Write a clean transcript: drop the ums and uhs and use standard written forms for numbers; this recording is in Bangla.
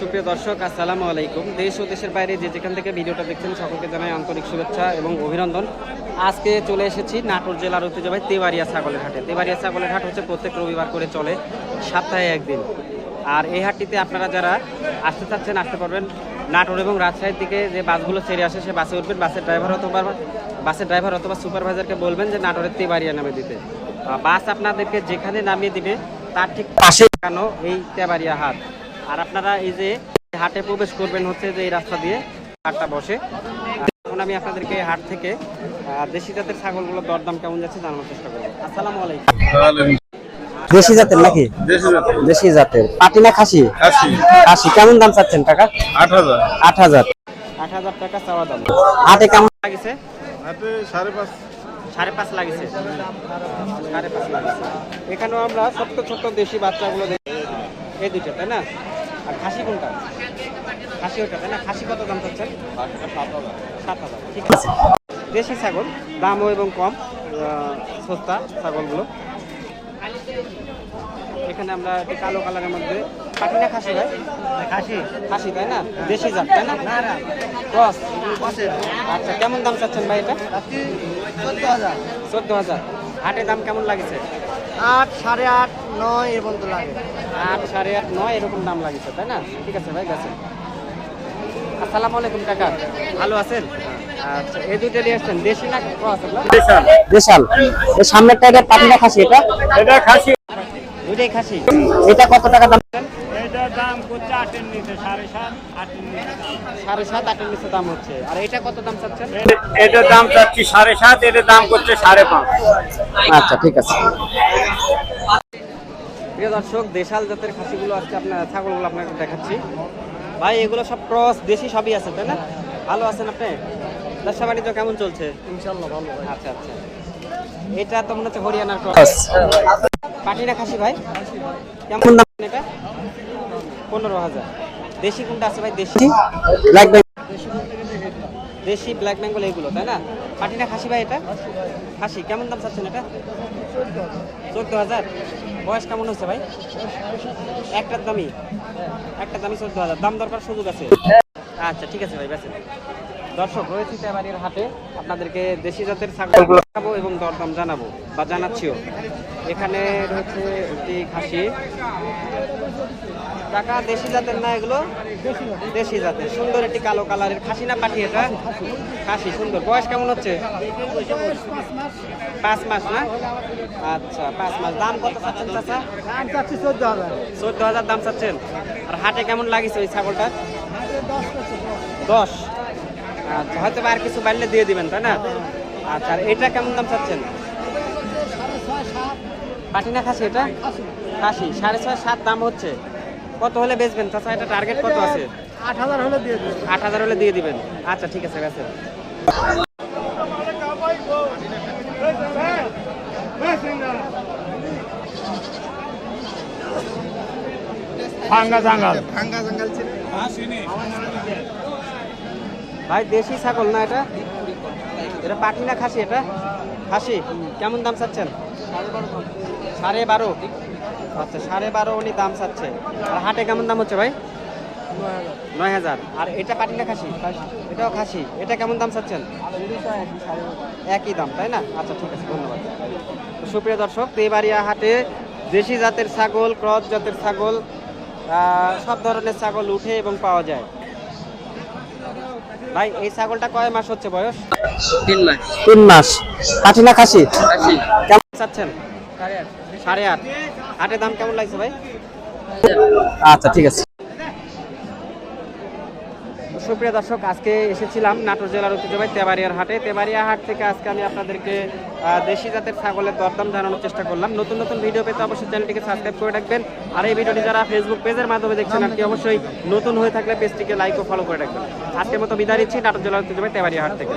সুপ্রিয় দর্শক, আসসালামু আলাইকুম। দেশ ও দেশের বাইরে যে যেখান থেকে ভিডিওটা দেখছেন সকলকে জানাই আন্তরিক শুভেচ্ছা এবং অভিনন্দন। আজকে চলে এসেছি নাটোর জেলার ঐতিহ্যবাহী তেবাড়িয়া ছাগলের হাটে। তেবাড়িয়া ছাগলের হাট হচ্ছে প্রত্যেক রবিবার করে চলে, সপ্তাহে একদিন। আর এই হাটটিতে আপনারা যারা আসতে চাচ্ছেন আসতে পারবেন। নাটোর এবং রাজশাহীর দিকে যে বাসগুলো ছেড়ে আসে সে বাসে উঠবেন। বাসের ড্রাইভার অথবা সুপারভাইজারকে বলবেন যে নাটোরের তেবাড়িয়া নামে দিতে। বাস আপনাদেরকে যেখানে নামিয়ে দিবে তার ঠিক পাশে লাগানো এই তেবাড়িয়া হাট। আর আপনারা এই যে হাটে প্রবেশ করবেন হচ্ছে যে এই রাস্তা দিয়ে হাটটা বসে। এখন আমি আপনাদেরকে হাট থেকে দেশি জাতের ছাগলগুলোর দরদাম কেমন যাচ্ছে জানানোর চেষ্টা করবো। আসসালামু আলাইকুম। দেশি জাতের নাকি? দেশি জাতের পাটি না খাসি? খাসি। কেমন দাম চাচ্ছেন টাকা? 8,000 8,000 টাকা চাওয়া দাম। হাটে কেমন লাগিছে? হাতে 5.5 5.5 লাগিছে। 5.5 লাগিছে। এখানেও আমরা ছোট্ট ছোট্ট দেশি বাচ্চাগুলো দেখি, এই দুটো তাই না? আর খাসি কোনটা? খাসি ওটা তাই না? খাসি কত দাম চাচ্ছেন? 7,000। ঠিক আছে। দেশি ছাগল দামও এবং কম, সস্তা ছাগলগুলো। এখানে আমরা একটি কালো কালারের মধ্যে পাটি না খাসি ভাই? খাসি। খাসি তাই না? দেশি জাত তাই না? ক্রস। আচ্ছা, কেমন দাম চাচ্ছেন ভাই এটা? 14,000। হাটের দাম কেমন লাগছে? 8, 8.5, 9 এর মতো লাগে। 8, 8.5, 9 এরকম দাম লাগছে তাই না? ঠিক আছে ভাই, গেছেন। আসসালামু আলাইকুম কাকা, ভালো আছেন? আচ্ছা, এই দুটো নিয়ে আসছেন, দেশি না ক্রস? দেশাল। এই সামনেরটা এটা পাটি না খাসি? এটা খাসি। দুইটাই খাসি। এটা কত টাকা দাম? এটা দাম করছে 8 নিচে 7.5 8 নিচে 7.5 8 নিচে দাম হচ্ছে। আর এটা কত দাম চাচ্ছেন? এটা দাম চাচ্ছি 7.5, এটা দাম করছে 5.5। আচ্ছা, ঠিক আছে। প্রিয় দর্শক, দেশাল জাতের খাসিগুলো আজকে আপনার ছাগলগুলো আপনাকে দেখাচ্ছি। ভাই এগুলো সব ক্রস, দেশি সবই আছে তাই না? ভালো আছেন আপনি? ব্যবসা বাণিজ্য কেমন চলছে? ইনশাআল্লাহ ভালো। আচ্ছা আচ্ছা, এটা তো মনে হচ্ছে হরিয়ানার ক্রস। পাটি না খাসি ভাই? কেমন দাম এটা? 15,000। দেশি কোনটা আছে ভাই? দেশি ব্ল্যাক ব্যাংক। দেশি ব্ল্যাক বেঙ্গল এইগুলো তাই না? পাটি না খাসি ভাই এটা? খাসি। কেমন দাম চাচ্ছেন এটা? 14,000। বয়স কেমন হচ্ছে ভাই? একটার দামই 14,000। দাম দরকার সুযোগ আছে। আচ্ছা, ঠিক আছে ভাই, বেছেন। দর্শক, রয়েছে তেবাড়িয়ার হাটে, আপনাদেরকে দেশি জাতের ছাগলগুলো দেখাবো এবং দরদাম জানাবো বা জানাচ্ছিও। এখানে রয়েছে একটি খাসি। টাকা দেশি জাতের না এগুলো? দেশি জাতের। সুন্দর একটি কালো কালারের খাসি না পাঠি এটা? খাসি। সুন্দর। বয়স কেমন হচ্ছে? 5 মাস না? আচ্ছা, 5 মাস। দাম কত চাচ্ছেন চাচা? 14,000 দাম চাচ্ছেন। আর হাটে কেমন লাগিছে ওই ছাগলটা? 10। আচ্ছা, হয়তো আর কিছু বাড়লে দিয়ে দিবেন তাই না? আচ্ছা, আর এটা কেমন দাম চাচ্ছেন? পাটি না খাসি এটা? খাসি। 6.5 7 দাম হচ্ছে। কত হলে বেচবেন চাচা? এটা টার্গেট কত আছে? 8,000 হলে দিয়ে দিন। 8,000 হলে দিয়ে দিবেন। আচ্ছা, ঠিক আছে, গেছে। ভাই দেশি ছাগল না এটা? এটা পাটি না খাসি? এটা খাসি। কেমন দাম চাচ্ছেন? 12.5। আচ্ছা, 12.5 উনি দাম চাচ্ছে। আর হাটে কেমন দাম হচ্ছে ভাই? 9,000। আর এটা পাটি না খাসি? এটাও খাসি। এটা কেমন দাম চাচ্ছেন? একই দাম তাই না? আচ্ছা, ঠিক আছে, ধন্যবাদ। সুপ্রিয় দর্শক, তেবাড়িয়া হাটে দেশি জাতের ছাগল, ক্রস জাতের ছাগল, সব ধরনের ছাগল উঠে এবং পাওয়া যায়। ভাই এই ছাগলটা কয় মাস হচ্ছে বয়স? 3 মাস। পাটি না খাসি? কেমন চাচ্ছেন? 8.5। হাটে দাম কেমন লাগছে ভাই? আচ্ছা, ঠিক আছে। সুপ্রিয় দর্শক, আজকে এসেছিলাম নাটোর জেলার ঐতিহ্যবাহী তেবাড়িয়ার হাটে। তেবাড়িয়া হাট থেকে আজকে আমি আপনাদেরকে দেশি জাতের ছাগলের দরদাম জানানোর চেষ্টা করলাম। নতুন নতুন ভিডিও পেতে অবশ্যই চ্যানেলটিকে সাবস্ক্রাইব করে রাখবেন। আর এই ভিডিওটি যারা ফেসবুক পেজের মাধ্যমে দেখছেন আর কি, অবশ্যই নতুন হয়ে থাকলে পেজটিকে লাইক ও ফলো করে রাখবেন। আজকের মতো বিদায় নিচ্ছি নাটোর জেলার ঐতিহ্যবাহী তেবাড়িয়া হাট থেকে।